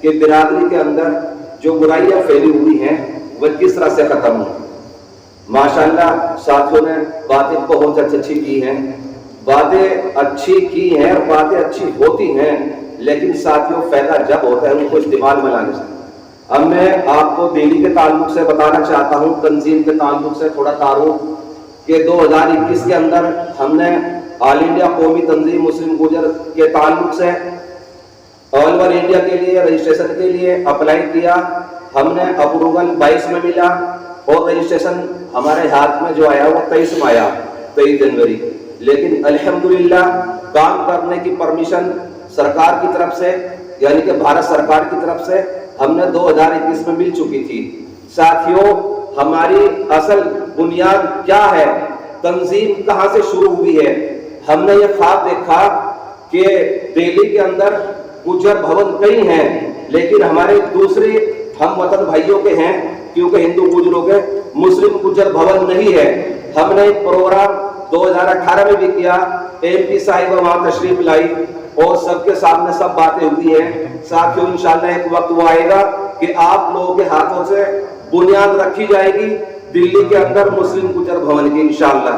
کہ برادری کے اندر جو برائیاں پھیلی ہوئی ہیں وہ کس طرح سے ختم ہوں۔ ماشاءاللہ ساتھیوں نے باتیں بہت اچھی کی ہیں، باتیں اچھی کی ہیں اور باتیں اچھی ہوتی ہیں، لیکن ساتھیوں فائدہ جب ہوتا ہے ان کو استعمال میں لانے سے۔ اب میں آپ کو دہلی کے تعلق سے بتانا چاہتا ہوں، تنظیم کے تعلق سے تھوڑا تعارف، کہ 2021 کے اندر ہم نے آل انڈیا قومی تنظیم مسلم گوجر کے تعلق سے آل اوور انڈیا کے لیے رجسٹریشن کے لیے اپلائی کیا۔ ہم نے اپروول 22 میں ملا اور رجسٹریشن ہمارے ہاتھ میں جو آیا وہ 23 میں آیا، 23 جنوری۔ لیکن الحمدللہ کام کرنے کی پرمیشن سرکار کی طرف سے، یعنی کہ بھارت سرکار کی طرف سے ہم نے 2021 میں مل چکی تھی۔ ساتھیوں ہماری اصل بنیاد کیا ہے، تنظیم کہاں سے شروع ہوئی ہے؟ ہم نے یہ خواب دیکھا کہ دہلی کے اندر گجر بھون کئی ہیں، لیکن ہمارے دوسرے ہم وطن بھائیوں کے ہیں، کیونکہ ہندو گجروں کے مسلم گجر بھون نہیں ہے۔ ہم نے ایک پروگرام 2018 میں بھی کیا، MP صاحبہ وہاں تشریف لائی اور سب کے سامنے سب باتیں ہوئی ہیں۔ ساتھیوں انشاءاللہ ایک وقت وہ آئے گا کہ آپ لوگوں کے ہاتھوں سے بنیاد رکھی جائے گی دلی کے اندر مسلم گجر بھون کی انشاءاللہ۔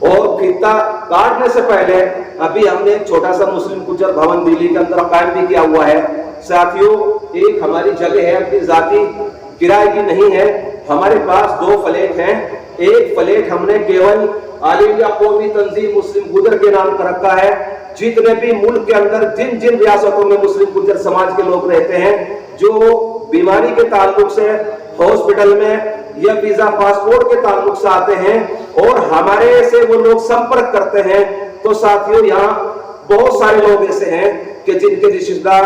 اور خطہ کاٹنے سے پہلے ابھی ہم نے ایک چھوٹا سا مسلم گجر بھون دلی کے اندر قائم بھی کیا ہوا ہے۔ ساتھیوں ایک ہماری جگہ ہے، اپنی ذاتی کرائے کی نہیں ہے، ہمارے پاس 2 فلیٹ ہیں۔ ایک فلیٹ ہم نے کیول آل انڈیا قومی تنظیم مسلم گجر کے نام کر رکھا ہے۔ جتنے بھی ملک کے اندر جن جن ریاستوں میں مسلم گجر سماج کے لوگ رہتے ہیں، جو بیماری کے تعلق سے ہاسپٹل میں یا ویزا پاسپورٹ کے تعلق سے آتے ہیں اور ہمارے سے وہ لوگ سمپرک کرتے ہیں، تو ساتھیوں یہاں بہت سارے لوگ ایسے ہیں کہ جن کے رشتہ دار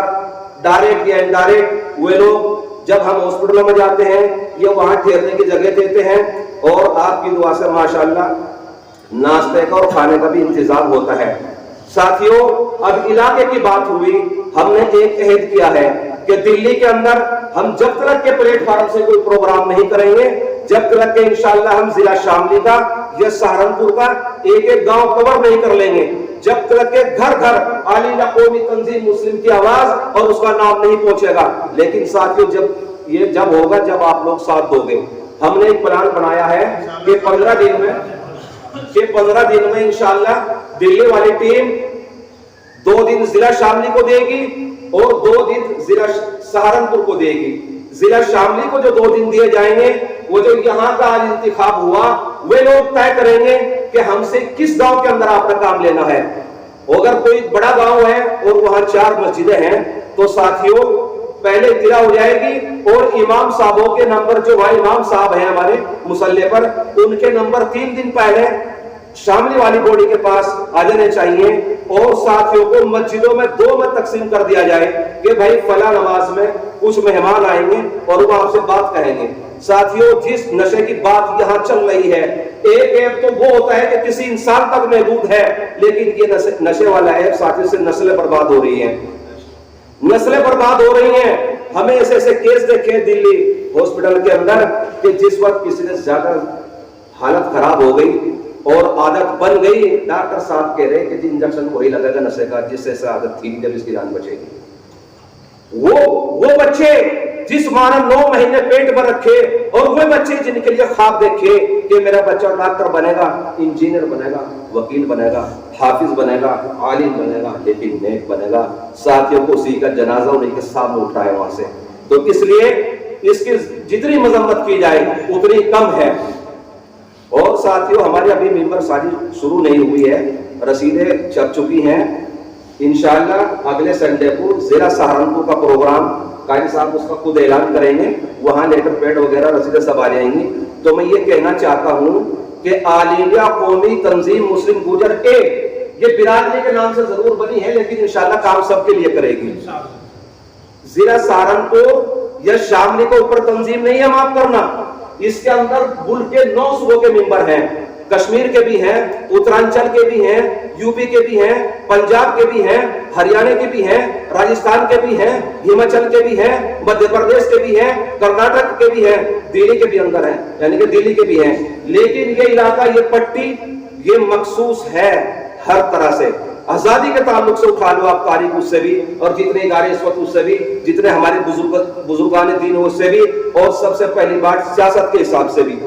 ڈائریکٹ یا انڈائریکٹ وہ لوگ جب ہم ہاسپٹلوں میں جاتے ہیں یا وہاں ٹھہرنے کی جگہ دیتے ہیں، اور آپ کی دعا سے ماشاءاللہ ناشتے کا اور کھانے کا بھی انتظام ہوتا ہے۔ ساتھیوں اب علاقے کی بات ہوئی، ہم نے ایک عہد کیا ہے کہ دلی کے اندر ہم جب تک کے پلیٹ فارم سے کوئی پروگرام نہیں کریں گے، جب تک کہ انشاءاللہ ہم ضلع شاملی کا یا سہارنپور کا ایک ایک گاؤں کور نہیں کر لیں گے، جب تک کہ گھر گھر آل انڈیا قومی تنظیم مسلم کی آواز اور اس کا نام نہیں پہنچے گا۔ لیکن ساتھیوں جب ہوگا جب آپ لوگ ساتھ دو گے۔ ہم نے ایک پلان بنایا ہے کہ 15 دن میں انشاءاللہ دلی والی ٹیم 2 دن ضلع شاملی کو دے گی اور 2 دن ضلع سہارنپور کو دے گی۔ ضلع شاملی کو جو 2 دن دیے جائیں گے، وہ جو یہاں کا آج انتخاب ہوا وہ لوگ طے کریں گے کہ ہم سے کس گاؤں کے اندر آپ نے کام لینا ہے۔ اگر کوئی بڑا گاؤں ہے اور وہاں 4 مسجدیں ہیں تو ساتھیوں پہلے اطلاع ہو جائے گی اور امام صاحبوں کے نمبر، جو وہاں امام صاحب ہیں ہمارے مسلح پر، ان کے نمبر 3 دن پہلے شاملی والی باڈی کے پاس آ جانے چاہیے، اور ساتھیوں کو مسجدوں میں 2 میں تقسیم کر دیا جائے کہ بھائی فلاں نماز میں کچھ مہمان آئیں گے اور وہ آپ سے بات کہیں گے۔ ساتھیوں جس نشے کی بات یہاں چل رہی ہے، ایک ایپ تو وہ ہوتا ہے کہ کسی انسان تک محدود ہے، لیکن یہ نشے والا ایپ ساتھیوں سے نسلیں برباد ہو رہی ہیں، نسلیں برباد ہو رہی ہیں۔ ہمیں ایسے ایسے کیس دیکھے دلی ہاسپٹل کے اندر کہ جس وقت کسی نے زیادہ حالت خراب ہو گئی اور عادت بن گئی، ڈاکٹر صاحب کہہ رہے کہ انجیکشن وہی لگے گا نشے کا جس سے عادت تھی جب اس کی جان بچے گی۔ وہ بچے جس ماں نے 9 مہینے پیٹ میں رکھے، اور وہ بچے جن کے لیے خواب دیکھے کہ میرا بچہ ڈاکٹر بنے گا، انجینئر بنے گا، وکیل بنے گا، حافظ بنے گا، عالم بنے گا، لیکن نیک بنے گا، ساتھیوں کو اسی کا جنازہ انہیں کے سامنے اٹھائے وہاں سے۔ تو اس لیے اس کی جتنی مذمت کی جائے اتنی کم ہے۔ اور ساتھیوں ہماری ابھی ممبر سازی شروع نہیں ہوئی ہے، رسیدیں چھپ چکی ہیں۔ انشاءاللہ اگلے سنڈے کو ضلع سہارنپور کا پروگرام قائد صاحب اس کا خود اعلان کریں گے، وہاں لیٹر پیڈ وغیرہ رسیدیں سب آ جائیں گی۔ تو میں یہ کہنا چاہتا ہوں کہ آل انڈیا قومی تنظیم مسلم گوجر یہ برادری کے نام سے ضرور بنی ہے، لیکن انشاءاللہ کام سب کے لیے کرے گی۔ ضلع سہارنپور یا شاملی کو اوپر تنظیم نہیں ہے معاف کرنا، اس کے اندر ملک کے 9 صوبوں کے ممبر ہیں، کشمیر کے بھی ہیں، اترانچل کے بھی ہیں، یوپی کے بھی ہیں، پنجاب کے بھی ہیں، ہریانہ کے بھی ہیں، راجستھان کے بھی ہیں، ہماچل کے بھی ہیں، مدھیہ پردیش کے بھی ہیں، کرناٹک کے بھی ہیں، دلی کے بھی اندر ہیں، یعنی کہ دلی کے بھی ہیں۔ لیکن یہ علاقہ، یہ پٹی، یہ مخصوص ہے ہر طرح سے، आज़ादी के ताल्लुक से उठा लो आप तारीख, उससे भी, और जितने इदारे इस वक्त उससे भी, जितने हमारे बुजुर्गान दीन उससे भी, और सबसे पहली बात सियासत के हिसाब से भी।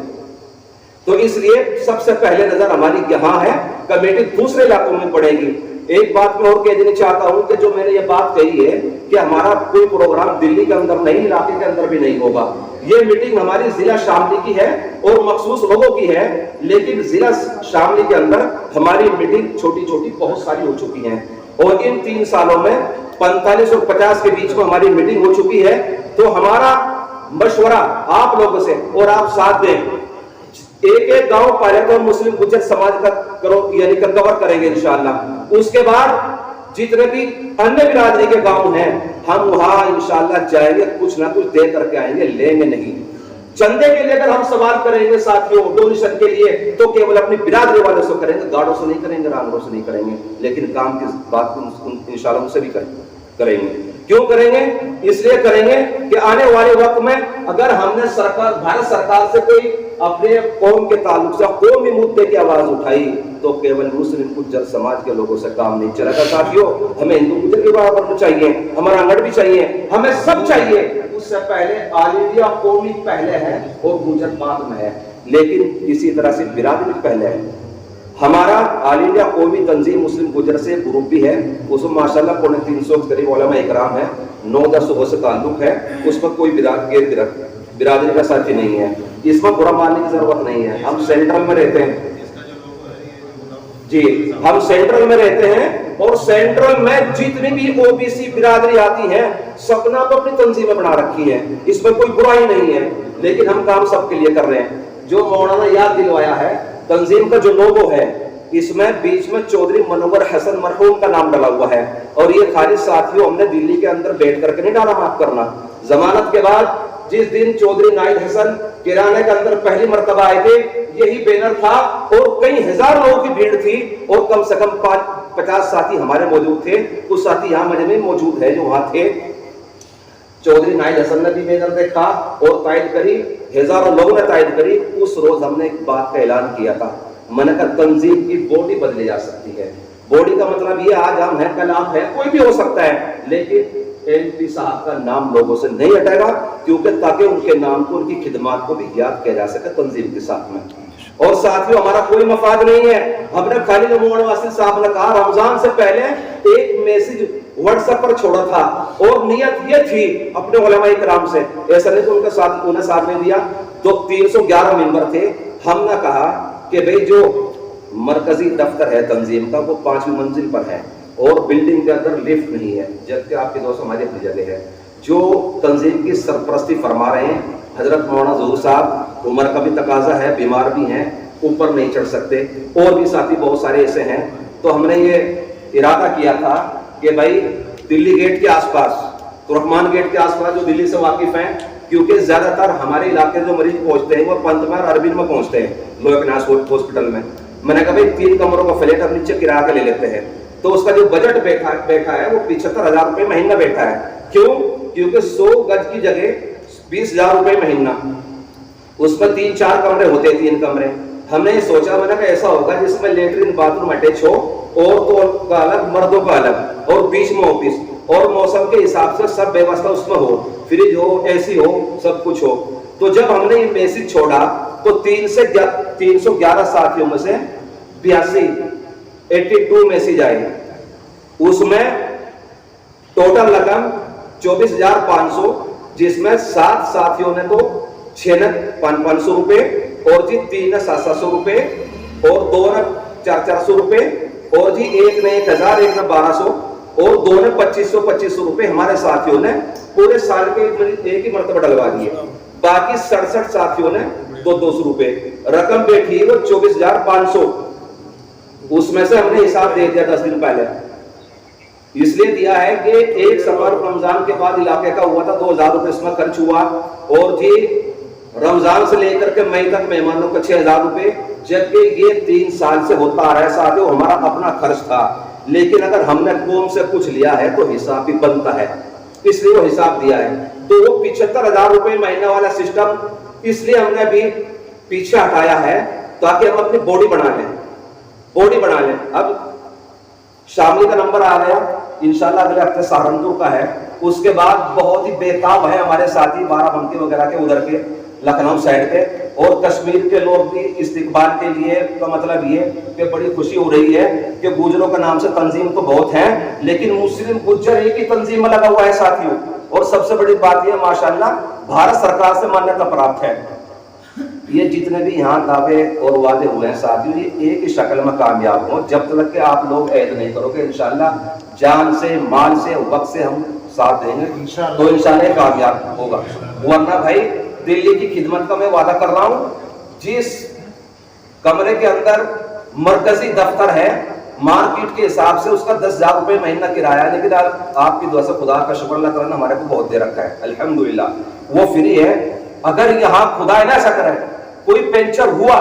तो इसलिए सबसे पहले नजर हमारी यहाँ है, कमेटी दूसरे इलाकों में पड़ेगी। एक बात मैं और कह देना चाहता हूं कि जो मैंने ये बात कही है कि हमारा कोई प्रोग्राम दिल्ली के अंदर नहीं, इलाके के अंदर भी नहीं होगा। ये मीटिंग हमारी जिला शामली की है और मखसूस लोगों की है, लेकिन जिला शामली के अंदर हमारी मीटिंग छोटी छोटी बहुत सारी हो चुकी हैं, और इन 3 सालों में 45 और 50 के बीच में हमारी मीटिंग हो चुकी है। तो हमारा मशवरा आप लोगों से, और आप साथ दें, एक गांव पहले तो मुस्लिम गुज्जर समाज का करो, यानी कवर करेंगे इंशाअल्लाह। उसके बाद जितने भी अन्य बिरादरी के गांव हैं, हम वहां इंशाअल्लाह जाएंगे, कुछ ना कुछ दे करके आएंगे, लेंगे नहीं। चंदे के लिए अगर हम सवाल करेंगे साथियों, डोनेशन के लिए, तो केवल अपनी बिरादरी वालों से करेंगे, गार्डों से नहीं करेंगे, रांगरों से नहीं करेंगे, लेकिन काम की बात इंशाअल्लाह उनसे भी करेंगे। क्यों करेंगे? इसलिए करेंगे कि आने वाले वक्त में अगर हमने सरकार, भारत सरकार से कोई अपने कौम के ताल्लुक से कौमी मुद्दे की आवाज उठाई, तो केवल मुस्लिम गुज्जर समाज के लोगों से काम नहीं चलेगा साथियों। हमें हिंदू गुज्जर के बराबर चाहिए, हमारा अंगड़ भी चाहिए, हमें सब चाहिए। उससे पहले आल इंडिया कौमी पहले है और गुज्जर बाद में है, लेकिन इसी तरह से बिरादरी पहले है। हमारा आल इंडिया कौमी तंजीम मुस्लिम गुज्जर से ग्रुप भी है, उसमें माशाल्लाह 350 के करीब उलमा इकराम है, 9-10 सुबह से ताल्लुक है, उसमें कोई बिरादरी का साथी नहीं है। इसमें बुरा मानने की जरूरत नहीं है। हम सेंट्रल में रहते हैं जी, हम सेंट्रल में रहते हैं, और सेंट्रल में जितनी भी ओबीसी बिरादरी आती है सबने अपनी तंजीमें बना रखी है, इसमें कोई बुराई नहीं है, लेकिन हम काम सबके लिए कर रहे हैं। जो मौलाना याद दिलवाया है, तंजीम का जो लोगो है, इसमें बीच में चौधरी मनोवर हसन मरहूम का नाम डाला हुआ है, और ये खाली साथियों हमने दिल्ली के अंदर बैठ करके नहीं डाला, माफ करना, जमानत के बाद जिस दिन चौधरी नाइद हसन किराने के अंदर पहली मर्तबा आए थे, यही बैनर था, और कई हजार लोगों की भीड़ थी, और कम से कम 50 साथी हमारे मौजूद थे। कुछ साथी यहाँ मजमे में मौजूद है जो वहां थे। चौधरी नाइद हसन ने भी बैनर देखा और तायद करी, हजारों लोगों ने तायद करी। उस रोज हमने एक बात का ऐलान किया था, मैंने कहा तंजीम की बॉडी बदली जा सकती है। बॉडी का मतलब ये आज हम है, कल आप है, कोई भी हो सकता है, लेकिन एमपी साहब का नाम लोगों से नहीं हटेगा, क्योंकि ताकि उनके नाम को, उनकी खिदमत को भी याद किया जा सके तंजीम के साथ में। और साथियों हमारा कोई मफाद नहीं है। हमने खाली नमून वासिल साहब ने कहा रमजान से पहले एक मैसेज व्हाट्सएप पर छोड़ा था, और नियत ये थी अपने उलमा इकराम से, ऐसा नहीं तो उन्हें साथ में दिया। तो 311 मेंबर थे। हमने कहा कि भाई जो मरकजी दफ्तर है तंजीम का वो 5वीं मंजिल पर है, और बिल्डिंग के अंदर लिफ्ट नहीं है, जबकि आपके दोस्त हमारी अपनी जगह है। जो तंजीम की सरपरस्ती फरमा रहे हैं हजरत मौलाना ज़हूर साहब, उम्र का भी तकाजा है, बीमार भी हैं, ऊपर नहीं चढ़ सकते, और भी साथी बहुत सारे ऐसे हैं। तो हमने ये इरादा किया था कि भाई दिल्ली गेट के आसपास, तुर्कमान गेट के आसपास जो दिल्ली से वाकिफ हैं, क्योंकि ज्यादातर हमारे इलाके जो मरीज पहुंचते हैं वो पंतमार अरबिन में पहुंचते हैं, लोकनाथ हॉस्पिटल में। मैंने कहा भाई 3 कमरों का फ्लैट अब नीचे किराया के ले लेते हैं। तो उसका जो बजट बैठा है वो 75,000 रुपये महीना बैठा है। क्यों? क्योंकि 100 गज की जगह 20,000 रुपये महीना, उसमें 3-4 कमरे होते हैं, 3 कमरे। हमने ये सोचा, मैंने कहा ऐसा होगा जिसमें लेटरिन बाथरूम अटैच हो, औरतों का अलग, मर्दों का अलग, और बीच में ऑफिस, और मौसम के हिसाब से सब व्यवस्था उसमें हो, फ्रिज हो, एसी हो, सब कुछ हो। तो जब हमने ये मैसेज छोड़ा तो 311 साथियों में से 82 मैसेज आए। उसमें टोटल रकम 24,500, जिसमें 7 साथियों ने तो 6 ने 500 रुपए, और जी 3 ने 700 रुपए, और 2 ने 400 रुपए, और जी 1 ने 1,000, 1 ने 1200, और 2 ने 2500 रुपए हमारे साथियों ने पूरे साल के एक ही मरतबा डलवा दिए। बाकी 67 साथियों ने 200 रुपए, रकम बैठी है वो 24,500। उसमें से हमने हिसाब दे दिया 10 दिन पहले, इसलिए दिया है कि एक सफर रमजान के बाद इलाके का हुआ था, 2,000 रुपए इसमें खर्च हुआ, और जी रमजान से लेकर के मई तक मेहमानों का 6,000 रुपए, जबकि ये 3 साल से होता आ रहा है साथियों, हमारा अपना खर्च था। लेकिन अगर हमने कौम से कुछ लिया है तो हिसाब भी बनता है, इसलिए वो हिसाब दिया है। तो वो 75,000 रुपए महीना वाला सिस्टम इसलिए हमने अभी पीछे हटाया है, ताकि हम अपनी बॉडी बना लें। अब शामली का नंबर आ गया, इंशाल्लाह अगले हफ्ते सहारनपुर का है। उसके बाद बहुत ही बेताब है हमारे साथी बाराबंकी वगैरह के, उधर के लखनऊ साइड के, और कश्मीर के लोग भी इस्तिकबाल के लिए। तो मतलब ये कि बड़ी खुशी हो रही है कि गुजरों के नाम से तंजीम तो बहुत हैं, लेकिन मुस्लिम गुज्जर एक ही तंजीम में लगा हुआ है साथियों। और सबसे बड़ी बात यह माशाल्लाह भारत सरकार से मान्यता प्राप्त है। ये जितने भी यहाँ दावे और वादे हुए हैं साथियों, ये एक ही शक्ल में कामयाब हो। जब तक कि आप लोग ऐद नहीं करोगे, इंशाल्लाह जान से, माल से, वक्त से हम साथ देंगे, तो इंशाल्लाह कामयाब होगा। वरना भाई दिल्ली की खिदमत का मैं वादा कर रहा हूँ, जिस कमरे के अंदर मरकजी दफ्तर है, मार्केट के हिसाब से उसका 10,000 रुपए महीना किराया है, लेकिन आपकी दुआ से खुदा का शुक्र अल्लाह ताला ने हमारे को बहुत दे रखा है, अल्हम्दुलिल्लाह, वो फ्री है। अगर यहाँ खुदा ना शक्र है कोई पेंचर हुआ,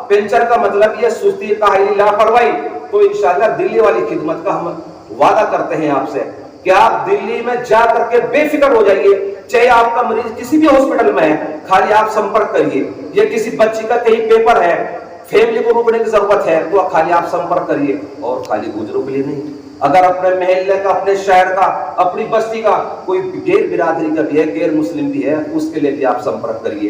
पेंचर का मतलब ये सुस्ती, काहली, लापरवाही, तो इंशाल्लाह दिल्ली वाली खिदमत का हम वादा करते हैं आपसे कि आप दिल्ली में जा करके बेफिक्र हो जाइए। चाहे आपका मरीज किसी भी हॉस्पिटल में है, खाली आप संपर्क करिए। ये किसी बच्ची का कहीं पेपर है, फैमिली को रुकने की जरूरत है, तो खाली आप संपर्क करिए। और खाली गुजरों के लिए नहीं, अगर अपने महल्ले का, अपने शहर का, अपनी बस्ती का कोई गैर बिरादरी का भी है, गैर मुस्लिम भी है, उसके लिए भी आप संपर्क करिए।